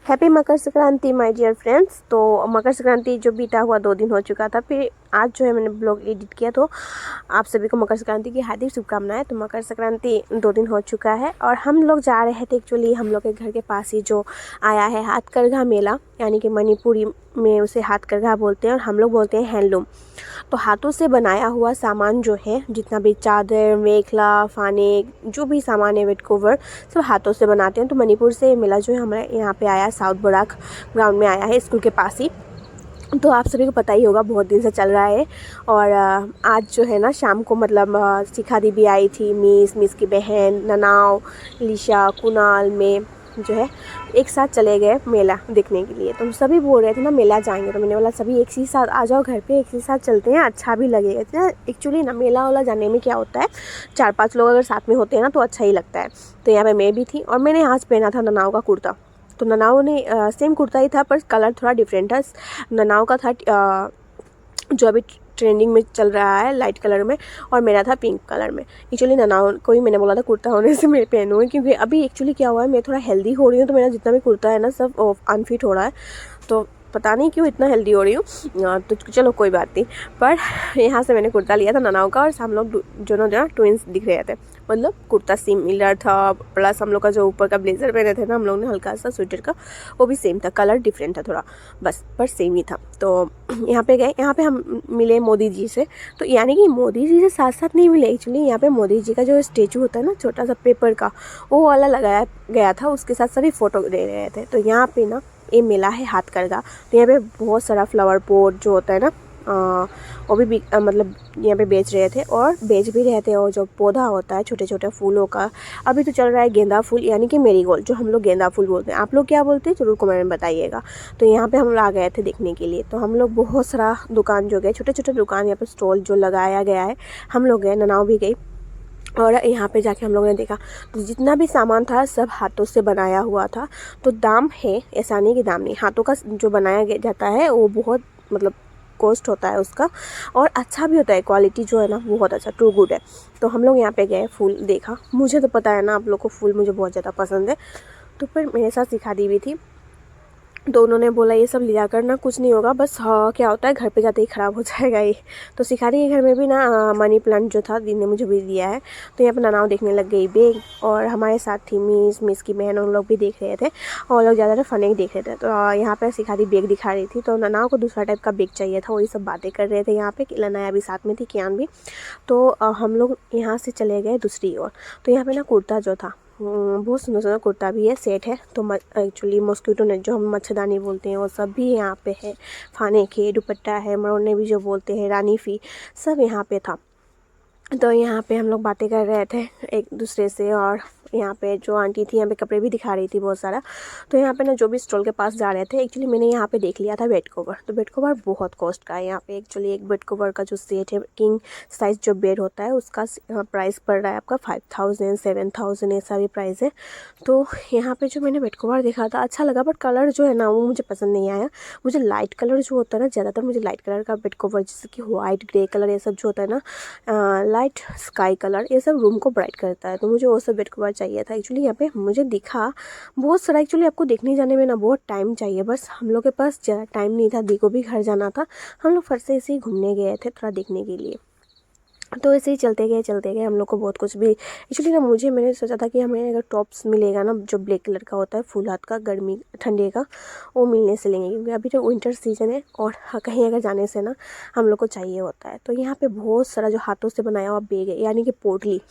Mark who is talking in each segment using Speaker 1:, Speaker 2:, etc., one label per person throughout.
Speaker 1: Happy Makar Sankranti my dear friends. तो मकर संक्रांति जो बीता हुआ 2 दिन हो चुका था, फिर आज जो है मैंने ब्लॉग एडिट किया, तो आप सभी को मकर संक्रांति की हार्दिक शुभकामनाएं। तो मकर संक्रांति 2 दिन हो चुका है और हम लोग जा रहे थे। एक्चुअली हम लोग के घर के पास ही जो आया है हाथकरघा मेला, यानी कि मणिपुरी में उसे हाथकरघा बोलते हैं और हम लोग बोलते हैं हैंडलूम। तो हाथों से बनाया हुआ सामान जो है, जितना भी चादर, मेखला, फाने, जो भी सामान है, वेट कवर, सब हाथों से बनाते हैं। तो मणिपुर से मेला जो है हमारे यहाँ पे आया, साउथ बराक ग्राउंड में आया है, स्कूल के पास ही। तो आप सभी को पता ही होगा, बहुत दिन से चल रहा है। और आज जो है ना शाम को, मतलब शिखा दी भी आई थी, मिस की बहन, ननाव, लिशा, कुणाल में जो है एक साथ चले गए मेला देखने के लिए। तो हम सभी बोल रहे थे ना मेला जाएंगे, तो मैंने बोला सभी एक ही साथ आ जाओ घर पे, एक ही साथ चलते हैं, अच्छा भी लगेगा। तो एक्चुअली ना मेला वाला जाने में क्या होता है, 4-5 लोग अगर साथ में होते हैं ना तो अच्छा ही लगता है। तो यहाँ पे मैं भी थी और मैंने आज पहना था ननाव का कुर्ता। तो ननाव ने सेम कुर्ता ही था, पर कलर थोड़ा डिफरेंट था। ननाव का था जो अभी ट्रेंडिंग में चल रहा है, लाइट कलर में, और मेरा था पिंक कलर में। एक्चुअली ननाव को ही मैंने बोला था कुर्ता होने से मैं पहनूँगी, क्योंकि अभी एक्चुअली क्या हुआ है, मैं थोड़ा हेल्दी हो रही हूँ, तो मेरा जितना भी कुर्ता है ना सब अनफिट हो रहा है। तो पता नहीं क्यों इतना हेल्दी हो रही हूँ, तो चलो कोई बात नहीं। पर यहाँ से मैंने कुर्ता लिया था ननाव का, और हम लोग दोनों जो ट्विंस दिख रहे थे, मतलब कुर्ता सिमिलर था, प्लस हम लोग का जो ऊपर का ब्लेजर पहने थे ना हम लोग ने, हल्का सा स्वेटर का, वो भी सेम था, कलर डिफरेंट था थोड़ा बस, पर सेम ही था। तो यहाँ पे गए, यहाँ पे हम मिले मोदी जी से। तो यानी कि मोदी जी से साथ साथ नहीं मिले, एक्चुअली यहाँ पे मोदी जी का जो स्टेचू होता है ना, छोटा सा पेपर का, वो वाला लगाया गया था, उसके साथ सभी फ़ोटो ले रहे थे। तो यहाँ पे ना ये मेला है हाथकरघा। तो यहाँ पे बहुत सारा फ्लावर पॉट जो होता है ना, वो भी मतलब यहाँ पे बेच रहे थे और बेच भी रहे थे। और जो पौधा होता है छोटे छोटे फूलों का, अभी तो चल रहा है गेंदा फूल, यानी कि मेरीगोल्ड, जो हम लोग गेंदा फूल बोलते हैं। आप लोग क्या बोलते हैं जरूर कमेंट में बताइएगा। तो यहाँ पे हम लोग आ गए थे देखने के लिए। तो हम लोग बहुत सारा दुकान जो गए, छोटे छोटे दुकान, यहाँ पे स्टॉल जो लगाया गया है, हम लोग गए, ननाव भी गई। और यहाँ पे जाके हम लोगों ने देखा, तो जितना भी सामान था सब हाथों से बनाया हुआ था। तो दाम है, ऐसा नहीं कि दाम नहीं, हाथों का जो बनाया जाता है वो बहुत मतलब कॉस्ट होता है उसका, और अच्छा भी होता है, क्वालिटी जो है ना बहुत अच्छा, टू गुड है। तो हम लोग यहाँ पे गए, फूल देखा। मुझे तो पता है ना आप लोग को फूल मुझे बहुत ज़्यादा पसंद है, तो फिर मेरे साथ सिखा दी भी थी। तो उन्होंने बोला ये सब लिया करना, कुछ नहीं होगा, बस हाँ क्या होता है घर पे जाते ही ख़राब हो जाएगा ये। तो शिखारी के घर में भी ना मनी प्लांट जो था दीदी ने मुझे भी दिया है। तो यहाँ पर ननाव देखने लग गई बैग, और हमारे साथ थी मिस की बहन, उन लोग भी देख रहे थे, और लोग ज़्यादातर फनेक देख रहे थे। तो यहाँ पर शिखारी बैग दिखा रही थी, तो ननाव को दूसरा टाइप का बैग चाहिए था, वही सब बातें कर रहे थे यहाँ पे। लनाया भी साथ में थी, कियान भी। तो हम लोग यहाँ से चले गए दूसरी ओर। तो यहाँ पर ना कुर्ता जो था, बहुत सुंदर सुंदर कुर्ता भी है, सेट है। तो एक्चुअली मॉस्किटो नेट जो हम मच्छरदानी बोलते हैं वो सब भी यहाँ पे है, फाने के दुपट्टा है, मरोने भी जो बोलते हैं, रानी फी, सब यहाँ पे था। तो यहाँ पे हम लोग बातें कर रहे थे एक दूसरे से, और यहाँ पे जो आंटी थी यहाँ पे कपड़े भी दिखा रही थी बहुत सारा। तो यहाँ पे ना जो भी स्टॉल के पास जा रहे थे, एक्चुअली मैंने यहाँ पे देख लिया था बेड कवर। तो बेड कवर बहुत कॉस्ट का है यहाँ पे। एक्चुअली एक बेड कवर का जो सेट है, किंग साइज़ जो बेड होता है, उसका प्राइस पड़ रहा है आपका 5000 7000, ऐसा भी प्राइस है। तो यहाँ पे जो मैंने बेड कवर देखा था अच्छा लगा, बट कलर जो है ना वो मुझे पसंद नहीं आया। मुझे लाइट कलर जो होता है ना, ज़्यादातर मुझे लाइट कलर का बेड कवर, जैसे कि वाइट, ग्रे कलर, ये सब जो होता है ना, लाइट स्काई कलर, ये सब रूम को ब्राइट करता है। तो मुझे वो सब बेड कवर चाहिए था। एक्चुअली यहाँ पे मुझे दिखा बहुत सारा, एक्चुअली आपको देखने जाने में ना बहुत टाइम चाहिए, बस हम लोग के पास ज़्यादा टाइम नहीं था, दी को भी घर जाना था। हम लोग फिर से ऐसे ही घूमने गए थे थोड़ा देखने के लिए। तो ऐसे ही चलते गए हम लोग को बहुत कुछ भी, एक्चुअली ना मैंने सोचा था कि हमें अगर टॉप्स मिलेगा ना जो ब्लैक कलर का होता है, फुल हाथ का, गर्मी ठंडे का, वो मिलने से लेंगे, क्योंकि अभी तो विंटर सीजन है और कहीं अगर जाने से ना हम लोग को चाहिए होता है। तो यहाँ पे बहुत सारा जो हाथों से बनाया हुआ बैग है, यानी कि पोटली,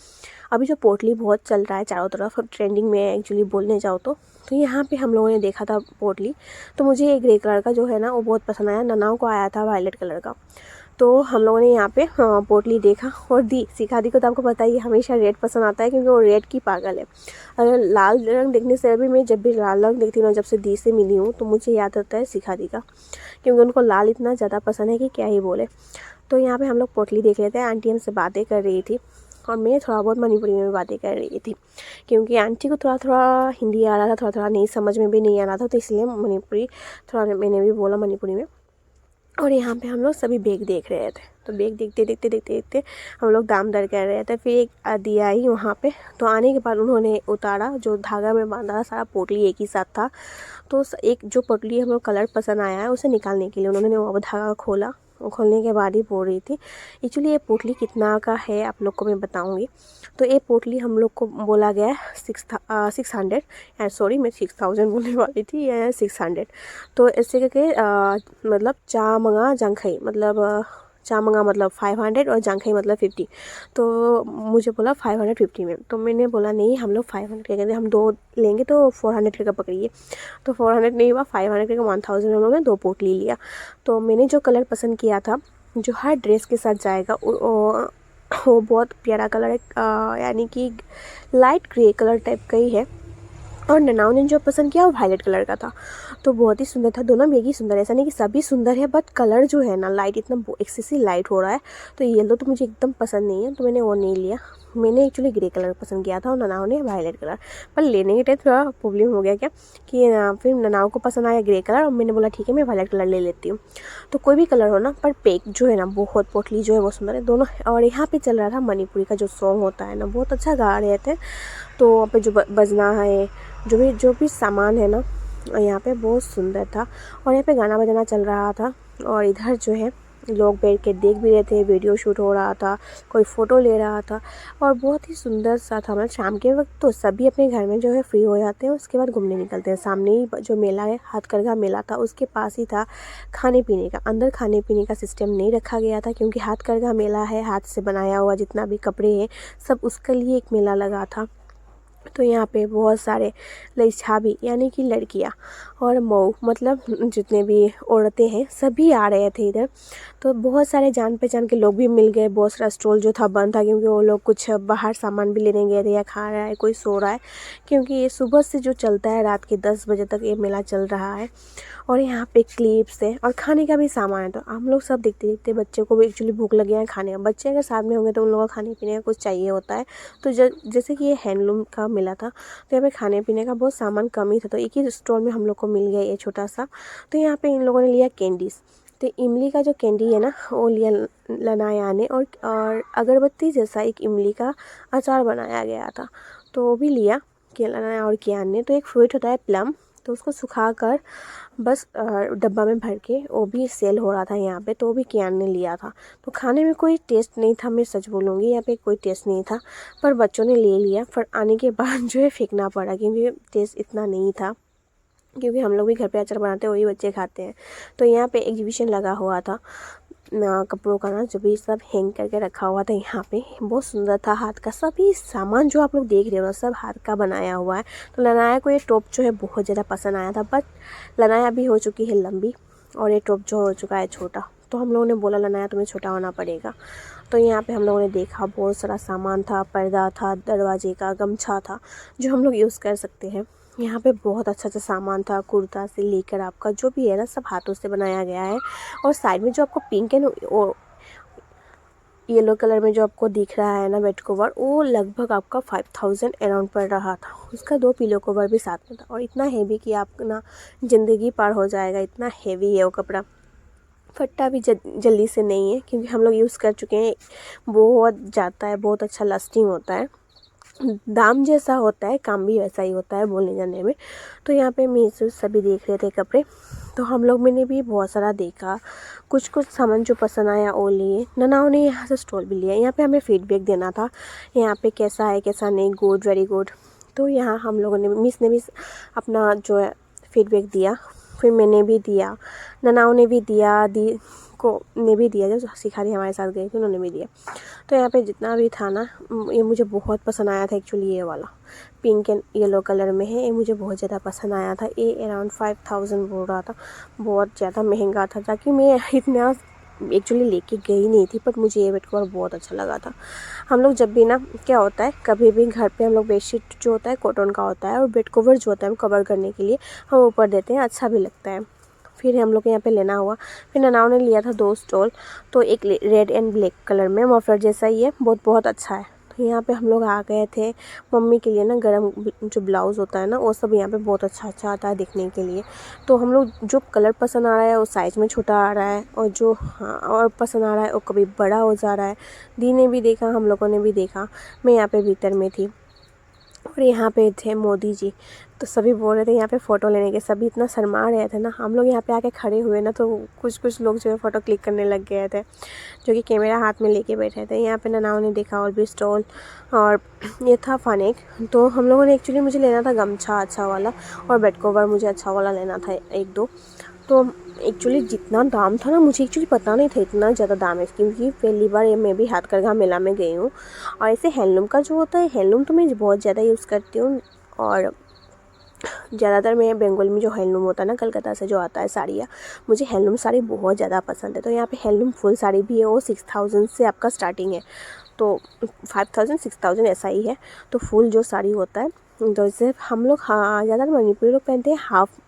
Speaker 1: अभी जो पोटली बहुत चल रहा है चारों तरफ, ट्रेंडिंग में है एक्चुअली बोलने जाओ तो। यहाँ पे हम लोगों ने देखा था पोटली। तो मुझे ये ग्रे कलर का जो है ना वो बहुत पसंद आया, ननाव को आया था वायलेट कलर का। तो हम लोगों ने यहाँ पे पोटली देखा और दी। शिखा दी को तो आपको पता ही, हमेशा रेड पसंद आता है, क्योंकि वो रेड की पागल है। अगर लाल रंग देखने से भी, मैं जब भी लाल रंग देखती हूँ, जब से दी से मिली हूँ, तो मुझे याद आता है शिखा दी का, क्योंकि उनको लाल इतना ज़्यादा पसंद है कि क्या ही बोले। तो यहाँ पर हम लोग पोटली देख रहे थे, आंटी हमसे बातें कर रही थी, और मैं थोड़ा बहुत मणिपुरी में बातें कर रही थी, क्योंकि आंटी को थोड़ा थोड़ा हिंदी आ रहा था, थोड़ा थोड़ा नहीं समझ में भी नहीं आ रहा था, तो इसलिए मणिपुरी थोड़ा मैंने भी बोला मणिपुरी में। और यहाँ पे हम लोग सभी बैग देख रहे थे। तो बैग देखते देखते देखते देखते हम लोग दाम दर कर रहे थे। फिर एक आदि आई वहाँ पे, तो आने के बाद उन्होंने उतारा, जो धागा में बांधा था सारा पोटली एक ही साथ था। तो एक जो पोटली हम लोग कलर पसंद आया है उसे निकालने के लिए उन्होंने वो धागा खोला। वो खोलने के बाद ही बोल रही थी। एक्चुअली ये पोटली कितना का है आप लोग को मैं बताऊंगी। तो ये पोटली हम लोग को बोला गया है 600, सॉरी मैं 6000 बोलने वाली थी, या 600। तो ऐसे करके मतलब चा मंगा जंखई मतलब चामंगा मतलब 500 और जांघई मतलब 50। तो मुझे बोला 550 में। तो मैंने बोला नहीं, हम लोग 500 के कहते, हम 2 लेंगे तो 400 का पकड़िए। तो 400 नहीं हुआ, 500 का 1000 हम लोगों ने 2 पोटली लिया। तो मैंने जो कलर पसंद किया था जो हर ड्रेस के साथ जाएगा वो बहुत प्यारा कलर है, यानी कि लाइट ग्रे कलर टाइप का ही है। और ननाओ ने जो पसंद किया वो वायलेट कलर का था। तो बहुत ही सुंदर था, दोनों बेग ही सुंदर है, ऐसा नहीं कि सभी सुंदर है, बट कलर जो है ना लाइट, इतना एक्सेसिव लाइट हो रहा है। तो येलो तो मुझे एकदम पसंद नहीं है, तो मैंने वो नहीं लिया। मैंने एक्चुअली ग्रे कलर पसंद किया था और ननाओ ने वायलेट कलर। पर लेने के टाइम थोड़ा प्रॉब्लम हो गया क्या कि फिर ननाओ को पसंद आया ग्रे कलर और मैंने बोला ठीक है मैं वायलेट कलर ले लेती हूँ। तो कोई भी कलर हो ना, पर पेक जो है ना बहुत, पोटली जो है वो सुंदर है दोनों। और यहाँ पे चल रहा था मणिपुरी का जो सॉन्ग होता है ना, बहुत अच्छा गा रहे थे। तो वहाँ पे जो बजना है, जो भी सामान है ना यहाँ पे बहुत सुंदर था। और यहाँ पे गाना बजाना चल रहा था और इधर जो है लोग बैठ के देख भी रहे थे, वीडियो शूट हो रहा था, कोई फ़ोटो ले रहा था। और बहुत ही सुंदर सा था। मतलब शाम के वक्त तो सभी अपने घर में जो है फ्री हो जाते हैं, उसके बाद घूमने निकलते हैं। सामने ही जो मेला है हाथकरघा मेला था, उसके पास ही था खाने पीने का। अंदर खाने पीने का सिस्टम नहीं रखा गया था क्योंकि हाथकरघा मेला है, हाथ से बनाया हुआ जितना भी कपड़े हैं सब उसके लिए एक मेला लगा था। तो यहाँ पे बहुत सारे लइछाबी यानी कि लड़कियाँ और मऊ मतलब जितने भी औरतें हैं सभी आ रहे थे इधर। तो बहुत सारे जान पहचान के लोग भी मिल गए। बहुत सारा स्टॉल जो था बंद था क्योंकि वो लोग कुछ बाहर सामान भी लेने गए थे, या खा रहा है कोई सो रहा है, क्योंकि ये सुबह से जो चलता है रात के 10 बजे तक ये मेला चल रहा है। और यहाँ पे क्लिप्स है और खाने का भी सामान है। तो हम लोग सब देखते देखते, बच्चे को भी एक्चुअली भूख लगी है खाने का। बच्चे अगर साथ में होंगे तो उन लोगों को खाने पीने का कुछ चाहिए होता है। तो जैसे कि ये हैंडलूम का मिला था तो यहाँ पे खाने पीने का बहुत सामान कम ही था, तो एक ही स्टॉल में हम लोग को मिल गया ये छोटा सा। तो यहाँ पे इन लोगों ने लिया कैंडीज़। तो इमली का जो कैंडी है ना वो लिया लनाया ने, और अगरबत्ती जैसा एक इमली का अचार बनाया गया था तो वो भी लिया लनाया और कियान ने। तो एक फ्रूट होता है प्लम, तो उसको सुखा कर बस डब्बा में भर के वो भी सेल हो रहा था यहाँ पे, तो वो भी कियान ने लिया था। तो खाने में कोई टेस्ट नहीं था, मैं सच बोलूँगी यहाँ पे कोई टेस्ट नहीं था, पर बच्चों ने ले लिया। फिर आने के बाद जो है फेंकना पड़ा क्योंकि टेस्ट इतना नहीं था, क्योंकि हम लोग भी घर पे अचार बनाते हैं वही बच्चे खाते हैं। तो यहाँ पे एग्जीबिशन लगा हुआ था कपड़ों का ना, जो भी सब हैंग करके रखा हुआ था यहाँ पे, बहुत सुंदर था। हाथ का सभी सामान जो आप लोग देख रहे हो सब हाथ का बनाया हुआ है। तो लनाया को ये टॉप जो है बहुत ज़्यादा पसंद आया था, बट लनाया भी हो चुकी है लंबी और ये टॉप जो हो चुका है छोटा। तो हम लोगों ने बोला लनाया तुम्हें छोटा होना पड़ेगा। तो यहाँ पे हम लोगों ने देखा बहुत सारा सामान था, पर्दा था, दरवाजे का गमछा था जो हम लोग यूज़ कर सकते हैं। यहाँ पे बहुत अच्छा अच्छा सामान था, कुर्ता से लेकर आपका जो भी है ना सब हाथों से बनाया गया है। और साइड में जो आपको पिंक एंड येलो कलर में जो आपको दिख रहा है ना बेड कवर, वो लगभग आपका 5000 अराउंड पड़ रहा था। उसका 2 पिलो कवर भी साथ में था और इतना हैवी कि आप ना ज़िंदगी पार हो जाएगा, इतना हैवी है वो कपड़ा। फट्टा भी जल्दी से नहीं है क्योंकि हम लोग यूज़ कर चुके हैं, बहुत जाता है, बहुत अच्छा लास्टिंग होता है। दाम जैसा होता है काम भी वैसा ही होता है बोलने जाने में। तो यहाँ पे मीशो सभी देख रहे थे कपड़े, तो हम लोग मैंने भी बहुत सारा देखा, कुछ सामान जो पसंद आया वो लिए। ननाओं ने यहाँ से स्टॉल भी लिया। यहाँ पे हमें फीडबैक देना था यहाँ पे कैसा है कैसा नहीं, गुड वेरी गुड। तो यहाँ हम लोगों ने मिस ने भी अपना जो है फीडबैक दिया, फिर मैंने भी दिया, ननाओं ने भी दिया, दी को ने भी दिया, जो सिखारी हमारे साथ गई थी उन्होंने भी दिया। तो यहाँ पे जितना भी था ना ये मुझे बहुत पसंद आया था। एक्चुअली ये वाला पिंक एंड येलो कलर में है, ये मुझे बहुत ज़्यादा पसंद आया था। ये अराउंड 5000 बोल रहा था, बहुत ज़्यादा महंगा था, ताकि मैं इतना एक्चुअली लेके गई नहीं थी, बट मुझे ये बेड कवर बहुत अच्छा लगा था। हम लोग जब भी ना क्या होता है कभी भी घर पे हम लोग बेडशीट जो होता है कॉटन का होता है और बेड कवर जो होता है हम कवर करने के लिए हम ऊपर देते हैं, अच्छा भी लगता है। फिर हम लोग के यहाँ पे लेना हुआ। फिर ननाओं ने लिया था 2 स्टॉल, तो एक रेड एंड ब्लैक कलर में मफलर जैसा ही है, बहुत अच्छा है। तो यहाँ पे हम लोग आ गए थे मम्मी के लिए ना गरम जो ब्लाउज़ होता है ना वो सब यहाँ पे बहुत अच्छा आता है दिखने के लिए। तो हम लोग जो कलर पसंद आ रहा है वो साइज़ में छोटा आ रहा है, और जो और पसंद आ रहा है वो कभी बड़ा हो जा रहा है। दी ने भी देखा, हम लोगों ने भी देखा। मैं यहाँ पे भीतर में थी और यहाँ पे थे मोदी जी, तो सभी बोल रहे थे यहाँ पे फ़ोटो लेने के। सभी इतना शर्मा रहे थे ना, हम लोग यहाँ पे आके खड़े हुए ना तो कुछ लोग जो है फ़ोटो क्लिक करने लग गए थे, जो कि कैमरा हाथ में लेके बैठे थे। यहाँ पे ननाओं ने देखा और भी स्टॉल, और ये था फनेक। तो हम लोगों ने एक्चुअली मुझे लेना था गमछा अच्छा वाला, और बेड कवर मुझे अच्छा वाला लेना था 1-2। तो एक्चुअली जितना दाम था ना, मुझे एक्चुअली पता नहीं था इतना ज़्यादा दाम है, क्योंकि पहली बार मैं भी हाथकरघा मेला में गई हूँ। और ऐसे हैंडलूम का जो होता है, हैंडलूम तो मैं बहुत ज़्यादा यूज़ करती हूँ, और ज़्यादातर मैं बंगाल में जो हैंडलूम होता है ना, कलकत्ता से जो आता है साड़ियाँ, मुझे हैंडलूम साड़ी बहुत ज़्यादा पसंद है। तो यहाँ पे हैंडलूम फुल साड़ी भी है, वो 6000 से आपका स्टार्टिंग है, तो 5000-6000 ऐसा ही है। तो फुल जो साड़ी होता है, तो जैसे हम लोग हाँ ज़्यादातर मणिपुरी लोग पहनते हैं हाफ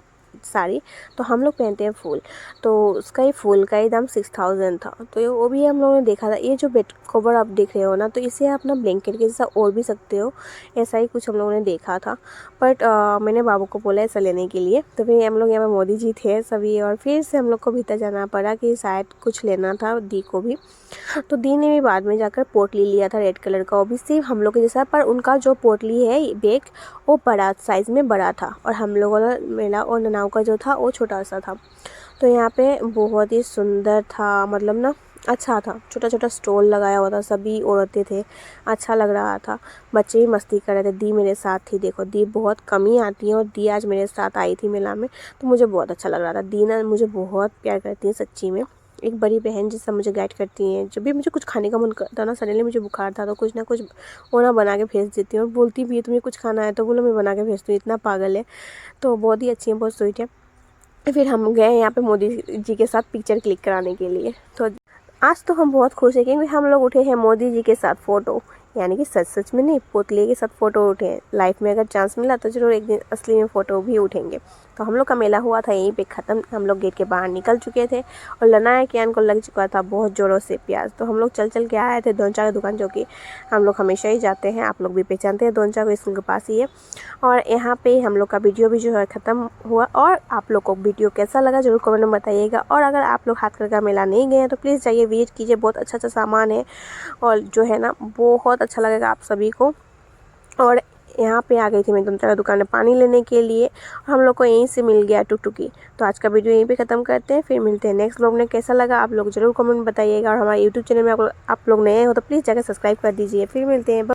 Speaker 1: साड़ी, तो हम लोग पहनते हैं फुल। तो उसका ही फुल का ही दाम 6000 था। तो वो भी हम लोगों ने देखा था। ये जो बेड कवर आप देख रहे हो ना, तो इसे आप ना ब्लैंकेट के जैसा ओढ़ भी सकते हो, ऐसा ही कुछ हम लोगों ने देखा था। बट मैंने बाबू को बोला ऐसा लेने के लिए, तो फिर हम लोग यहाँ पे मोदी जी थे सभी, और फिर से हम लोग को भीतर जाना पड़ा कि शायद कुछ लेना था दी को भी। तो दी ने भी बाद में जाकर पोटली लिया था रेड कलर का, वो भी सेम हम लोग के जैसा, पर उनका जो पोटली है बैग वो बड़ा साइज़ में बड़ा था, और हम लोगों ने मेरा और ननाओं का जो था वो छोटा सा था। तो यहाँ पे बहुत ही सुंदर था, मतलब ना अच्छा था, छोटा छोटा स्टॉल लगाया हुआ था, सभी औरतें थे, अच्छा लग रहा था। बच्चे भी मस्ती कर रहे थे। दी मेरे साथ थी, देखो दी बहुत कम ही आती है, और दी आज मेरे साथ आई थी मेला में, तो मुझे बहुत अच्छा लग रहा था। दी ना मुझे बहुत प्यार करती है सच्ची में, एक बड़ी बहन जैसा मुझे गाइड करती हैं। जब भी मुझे कुछ खाने का मन करता ना, सडनली मुझे बुखार था, तो कुछ ना कुछ वो ना बना के भेज देती हूँ, और बोलती भी है तुम्हें कुछ खाना है तो बोलो मैं बना के भेजती हूँ, इतना पागल है। तो बहुत ही अच्छी है, बहुत स्वीट है। फिर हम गए यहाँ पे मोदी जी के साथ पिक्चर क्लिक कराने के लिए। तो आज तो हम बहुत खुश हैं, क्योंकि हम लोग उठे हैं मोदी जी के साथ फ़ोटो, यानी कि सच में नहीं, पोतले के साथ फ़ोटो उठे हैं। लाइफ में अगर चांस मिला तो ज़रूर एक दिन असली में फ़ोटो भी उठेंगे। तो हम लोग का मेला हुआ था यहीं पे ख़त्म। हम लोग गेट के बाहर निकल चुके थे, और लनाया कियान को लग चुका था बहुत ज़ोरों से प्यास। तो हम लोग चल के आए थे दोनचा की दुकान, जो कि हम लोग हमेशा ही जाते हैं, आप लोग भी पहचानते हैं, दोनचा को स्कूल के पास ही है। और यहाँ पे हम लोग का वीडियो भी जो है ख़त्म हुआ। और आप लोग को वीडियो कैसा लगा ज़रूर कमेंट में बताइएगा। और अगर आप लोग हाथकरघा मेला नहीं गए हैं तो प्लीज़ जाइए, विजिट कीजिए, बहुत अच्छा सामान है, और जो है ना बहुत अच्छा लगेगा आप सभी को। और यहाँ पे आ गई थी मैं एकदम तरह दुकान में पानी लेने के लिए, और हम लोग को यहीं से मिल गया टुकटुकी। तो आज का वीडियो यहीं पे ख़त्म करते हैं, फिर मिलते हैं नेक्स्ट व्लॉग में। कैसा लगा आप लोग ज़रूर कमेंट बताइएगा, और हमारे यूट्यूब चैनल में आप लोग नए हो तो प्लीज़ जाकर सब्सक्राइब कर दीजिए। फिर मिलते हैं।